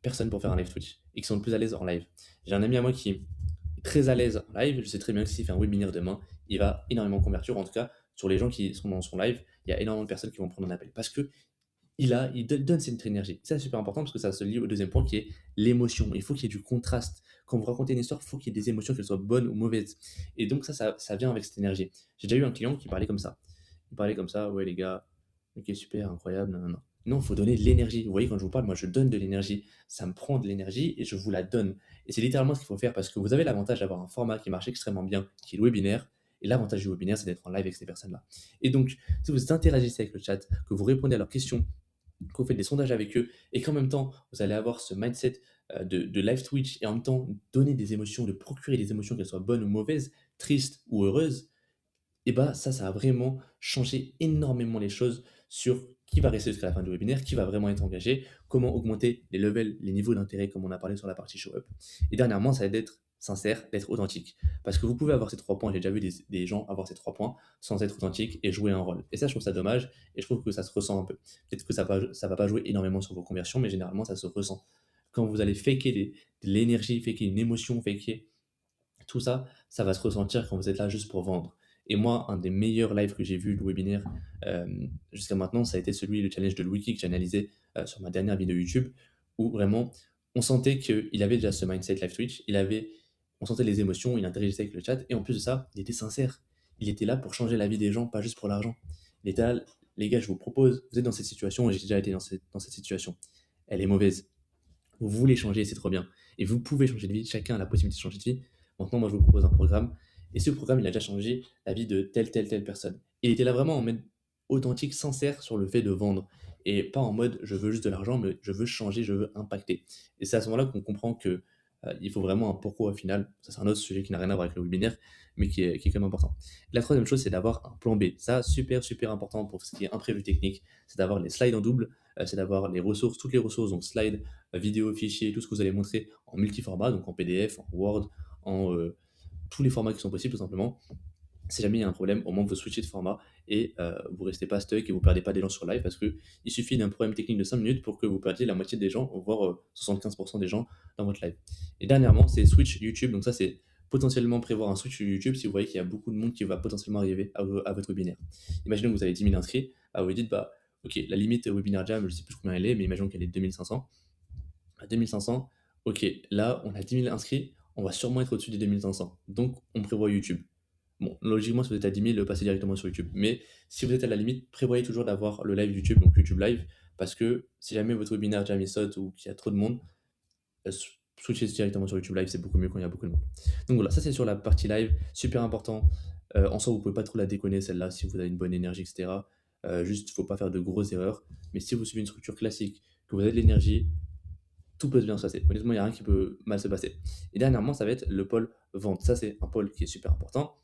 personnes pour faire un live Twitch et qui sont le plus à l'aise en live. J'ai un ami à moi qui est très à l'aise en live, je sais très bien que s'il fait un webinaire demain, il va énormément convertir, en tout cas sur les gens qui sont dans son live, il y a énormément de personnes qui vont prendre un appel parce que il donne cette énergie. Ça, c'est super important parce que ça se lie au deuxième point qui est l'émotion. Il faut qu'il y ait du contraste. Quand vous racontez une histoire, il faut qu'il y ait des émotions, qu'elles soient bonnes ou mauvaises. Et donc, ça vient avec cette énergie. J'ai déjà eu un client qui parlait comme ça. Il parlait comme ça, ouais, les gars, ok, super, incroyable, non, non, non. Non, il faut donner de l'énergie. Vous voyez, quand je vous parle, moi, je donne de l'énergie. Ça me prend de l'énergie et je vous la donne. Et c'est littéralement ce qu'il faut faire parce que vous avez l'avantage d'avoir un format qui marche extrêmement bien, qui est le webinaire. Et l'avantage du webinaire, c'est d'être en live avec ces personnes-là. Et donc, si vous interagissez avec le chat, que vous répondez à leurs questions, que vous faites des sondages avec eux et qu'en même temps, vous allez avoir ce mindset de live Twitch et en même temps donner des émotions, de procurer des émotions, qu'elles soient bonnes ou mauvaises, tristes ou heureuses, et bah ça va vraiment changer énormément les choses sur qui va rester jusqu'à la fin du webinaire, qui va vraiment être engagé, comment augmenter les levels, les niveaux d'intérêt comme on a parlé sur la partie show up. Et dernièrement, ça va être sincère, d'être authentique. Parce que vous pouvez avoir ces 3 points, j'ai déjà vu des gens avoir ces 3 points sans être authentique et jouer un rôle. Et ça, je trouve ça dommage et je trouve que ça se ressent un peu. Peut-être que ça va pas jouer énormément sur vos conversions, mais généralement, ça se ressent. Quand vous allez faker de l'énergie, faker une émotion, faker tout ça, ça va se ressentir quand vous êtes là juste pour vendre. Et moi, un des meilleurs lives que j'ai vu, le webinaire, jusqu'à maintenant, ça a été celui, le challenge de Louis que j'ai analysé sur ma dernière vidéo YouTube, où vraiment, on sentait qu'il avait déjà ce mindset live Twitch, on sentait les émotions, il interagissait avec le chat, et en plus de ça, il était sincère. Il était là pour changer la vie des gens, pas juste pour l'argent. Il était là, les gars, je vous propose, vous êtes dans cette situation, et j'ai déjà été dans cette situation. Elle est mauvaise. Vous voulez changer, c'est trop bien. Et vous pouvez changer de vie, chacun a la possibilité de changer de vie. Maintenant, moi, je vous propose un programme. Et ce programme, il a déjà changé la vie de telle personne. Et il était là vraiment en mode authentique, sincère sur le fait de vendre. Et pas en mode je veux juste de l'argent, mais je veux changer, je veux impacter. Et c'est à ce moment-là qu'on comprend que il faut vraiment un pourquoi au final. Ça, c'est un autre sujet qui n'a rien à voir avec le webinaire, mais qui est quand même important. La troisième chose, c'est d'avoir un plan B. Ça, super, super important pour ce qui est imprévu technique. C'est d'avoir les slides en double, c'est d'avoir les ressources, toutes les ressources, donc slides, vidéo, fichiers, tout ce que vous allez montrer en multiformat, donc en PDF, en Word, en tous les formats qui sont possibles tout simplement. Si jamais il y a un problème, au moins vous switchez de format et vous restez pas stuck et vous perdez pas des gens sur live parce que il suffit d'un problème technique de 5 minutes pour que vous perdiez la moitié des gens, voire 75% des gens dans votre live. Et dernièrement, c'est Switch YouTube. Donc ça, c'est potentiellement prévoir un switch sur YouTube si vous voyez qu'il y a beaucoup de monde qui va potentiellement arriver à votre webinaire. Imaginez que vous avez 10 000 inscrits, vous vous dites, bah, ok, la limite Webinar Jam, je sais plus combien elle est, mais imaginons qu'elle est 2500. À 2500, ok, là, on a 10 000 inscrits, on va sûrement être au-dessus des 2500. Donc, on prévoit YouTube. Bon, logiquement, si vous êtes à 10 000, passez directement sur YouTube. Mais si vous êtes à la limite, prévoyez toujours d'avoir le live YouTube, donc YouTube Live, parce que si jamais votre webinaire jamais saute ou qu'il y a trop de monde, switchez directement sur YouTube Live, c'est beaucoup mieux quand il y a beaucoup de monde. Donc voilà, ça c'est sur la partie live, super important. En soi, vous pouvez pas trop la déconner celle-là si vous avez une bonne énergie, etc. Juste, faut pas faire de grosses erreurs. Mais si vous suivez une structure classique, que vous avez de l'énergie, tout peut bien se passer. Honnêtement, il n'y a rien qui peut mal se passer. Et dernièrement, ça va être le pôle vente. Ça, c'est un pôle qui est super important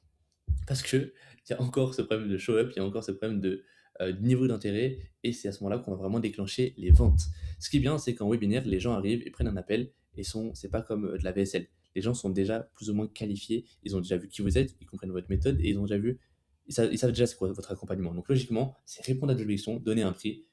parce qu'il y a encore ce problème de show-up, il y a encore ce problème de niveau d'intérêt, et c'est à ce moment-là qu'on va vraiment déclencher les ventes. Ce qui est bien, c'est qu'en webinaire, les gens arrivent et prennent un appel, et c'est pas comme de la VSL. Les gens sont déjà plus ou moins qualifiés, ils ont déjà vu qui vous êtes, ils comprennent votre méthode, et ils savent déjà c'est quoi votre accompagnement. Donc logiquement, c'est répondre à des objections, donner un prix,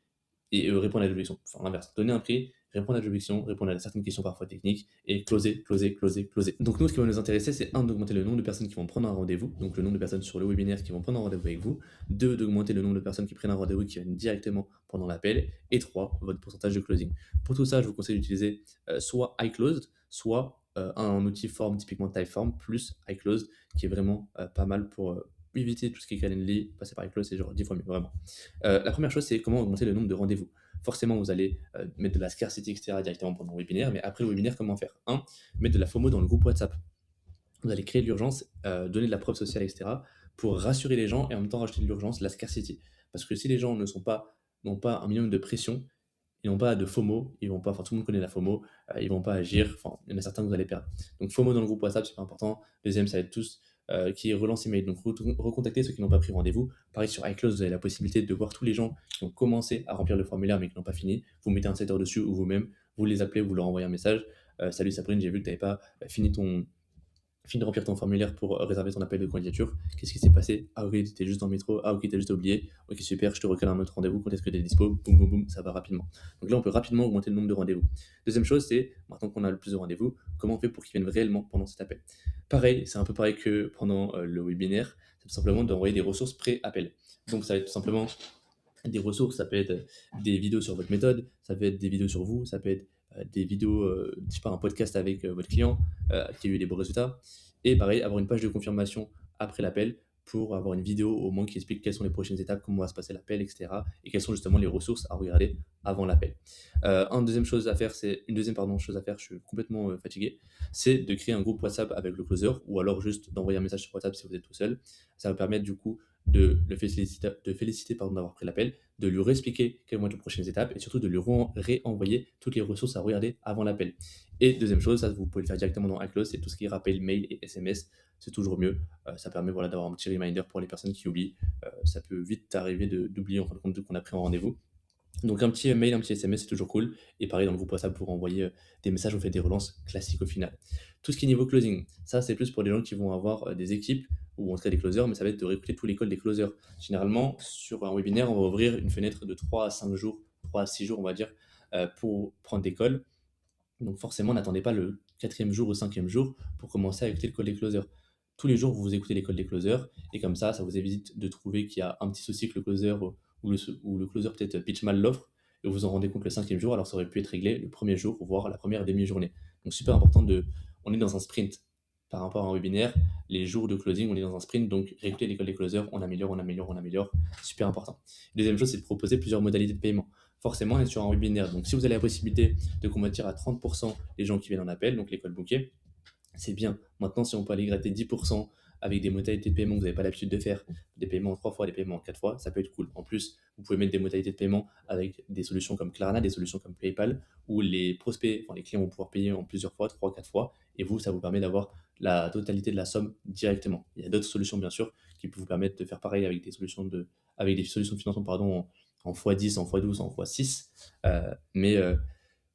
et répondre à des objections. Enfin, l'inverse, donner un prix, répondre à des objections, répondre à certaines questions parfois techniques, et closer, closer, closer, closer. Donc nous, ce qui va nous intéresser, c'est un, d'augmenter le nombre de personnes qui vont prendre un rendez-vous, donc le nombre de personnes sur le webinaire qui vont prendre un rendez-vous avec vous. Deux, d'augmenter le nombre de personnes qui prennent un rendez-vous qui viennent directement pendant l'appel. Et trois, votre pourcentage de closing. Pour tout ça, je vous conseille d'utiliser soit iClosed, soit un outil form, typiquement Typeform, plus iClosed, qui est vraiment pas mal pour éviter tout ce qui est Calendly. Passer par iClosed, c'est genre 10 fois mieux, vraiment. La première chose, c'est comment augmenter le nombre de rendez-vous. Forcément, vous allez mettre de la scarcity, etc. directement pendant le webinaire, mais après le webinaire, comment faire? Un, mettre de la FOMO dans le groupe WhatsApp. Vous allez créer de l'urgence, donner de la preuve sociale, etc. pour rassurer les gens et en même temps rajouter de l'urgence, la scarcity. Parce que si les gens n'ont pas un minimum de pression, ils n'ont pas de FOMO, ils vont pas, enfin tout le monde connaît la FOMO, ils vont pas agir, enfin il y en a certains que vous allez perdre. Donc FOMO dans le groupe WhatsApp, c'est pas important. Deuxième, ça va être tous qui relancent email, donc recontacter ceux qui n'ont pas pris rendez-vous. Pareil sur iClose, vous avez la possibilité de voir tous les gens qui ont commencé à remplir le formulaire mais qui n'ont pas fini. Vous mettez un setter dessus ou vous-même, vous les appelez, vous leur envoyez un message. Salut Sabrine, j'ai vu que tu n'avais pas fini de remplir ton formulaire pour réserver ton appel de candidature. Qu'est-ce qui s'est passé? Ah ok, t'étais juste dans le métro. Ah ok, t'as juste oublié. Ok, super, je te recale un autre rendez-vous. Quand est-ce que t'es dispo? Boum, boum, boum, ça va rapidement. Donc là, on peut rapidement augmenter le nombre de rendez-vous. Deuxième chose, c'est, maintenant qu'on a le plus de rendez-vous, comment on fait pour qu'ils viennent réellement pendant cet appel? Pareil, c'est un peu pareil que pendant le webinaire, c'est tout simplement d'envoyer des ressources pré-appel. Donc ça va être tout simplement des ressources, ça peut être des vidéos sur votre méthode, ça peut être des vidéos sur vous, ça peut être des vidéos, je sais pas, un podcast avec votre client qui a eu des bons résultats. Et pareil, avoir une page de confirmation après l'appel pour avoir une vidéo au moins qui explique quelles sont les prochaines étapes, comment va se passer l'appel, etc. Et quelles sont justement les ressources à regarder avant l'appel. Une deuxième chose à faire, je suis complètement fatigué, c'est de créer un groupe WhatsApp avec le closer ou alors juste d'envoyer un message sur WhatsApp si vous êtes tout seul. Ça va permettre du coup de le féliciter d'avoir pris l'appel, de lui réexpliquer quelles vont être les prochaines étapes et surtout de lui réenvoyer toutes les ressources à regarder avant l'appel. Et deuxième chose, ça vous pouvez le faire directement dans iClose, c'est tout ce qui est rappel, mail et SMS, c'est toujours mieux. Ça permet voilà, d'avoir un petit reminder pour les personnes qui oublient. Ça peut vite arriver d'oublier en fin de compte qu'on a pris un rendez-vous. Donc un petit mail, un petit SMS, c'est toujours cool. Et pareil, dans le groupe WhatsApp, pour envoyer des messages, on fait des relances classiques au final. Tout ce qui est niveau closing, ça c'est plus pour les gens qui vont avoir des équipes ou en tout cas des closers, mais ça va être de recruter tous les calls des closers. Généralement, sur un webinaire, on va ouvrir une fenêtre de 3 à 5 jours, 3 à 6 jours, on va dire, pour prendre des calls. Donc forcément, n'attendez pas le quatrième jour ou cinquième jour pour commencer à écouter le call des closers. Tous les jours, vous écoutez les calls des closers, et comme ça vous évite de trouver qu'il y a un petit souci que le closer ou le closer peut-être pitch mal l'offre, et vous vous en rendez compte le cinquième jour, alors ça aurait pu être réglé le premier jour, voire la première demi-journée. Donc super important on est dans un sprint par rapport à un webinaire, les jours de closing, on est dans un sprint, donc réécouter les calls des closers, on améliore, on améliore, on améliore, super important. Deuxième chose, c'est de proposer plusieurs modalités de paiement. Forcément, on est sur un webinaire, donc si vous avez la possibilité de convertir à 30% les gens qui viennent en appel, donc les calls bookés, c'est bien. Maintenant, si on peut aller gratter 10% avec des modalités de paiement que vous n'avez pas l'habitude de faire, des paiements en 3 fois, des paiements en 4 fois, ça peut être cool. En plus, vous pouvez mettre des modalités de paiement avec des solutions comme Klarna, des solutions comme PayPal, où les prospects, enfin les clients vont pouvoir payer en plusieurs fois, 3 4 fois, et vous, ça vous permet d'avoir la totalité de la somme directement. Il y a d'autres solutions, bien sûr, qui peuvent vous permettre de faire pareil avec des solutions de financement en x10, en x12, en x6. Mais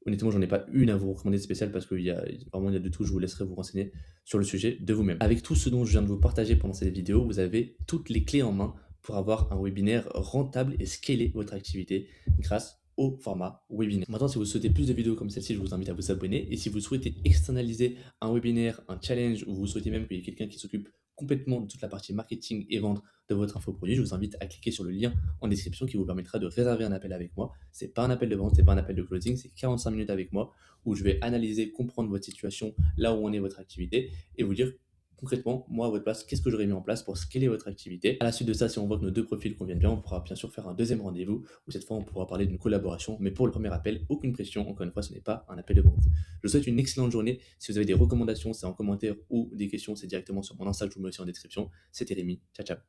honnêtement, j'en ai pas une à vous recommander spéciale parce qu'il y a vraiment il y a de tout. Je vous laisserai vous renseigner sur le sujet de vous-même. Avec tout ce dont je viens de vous partager pendant cette vidéo, vous avez toutes les clés en main pour avoir un webinaire rentable et scaler votre activité grâce au format webinaire. Maintenant, si vous souhaitez plus de vidéos comme celle-ci, je vous invite à vous abonner. Et si vous souhaitez externaliser un webinaire, un challenge, ou vous souhaitez même qu'il y ait quelqu'un qui s'occupe complètement de toute la partie marketing et vente de votre infoproduit, je vous invite à cliquer sur le lien en description qui vous permettra de réserver un appel avec moi. C'est pas un appel de vente, c'est pas un appel de closing, c'est 45 minutes avec moi où je vais analyser, comprendre votre situation, là où en est votre activité et vous dire concrètement, moi à votre place, qu'est-ce que j'aurais mis en place pour scaler votre activité. À la suite de ça, si on voit que nos deux profils conviennent bien, on pourra bien sûr faire un deuxième rendez-vous où cette fois on pourra parler d'une collaboration. Mais pour le premier appel, aucune pression. Encore une fois, ce n'est pas un appel de vente. Je vous souhaite une excellente journée. Si vous avez des recommandations, c'est en commentaire ou des questions, c'est directement sur mon Insta que je vous mets aussi en description. C'était Rémi. Ciao, ciao.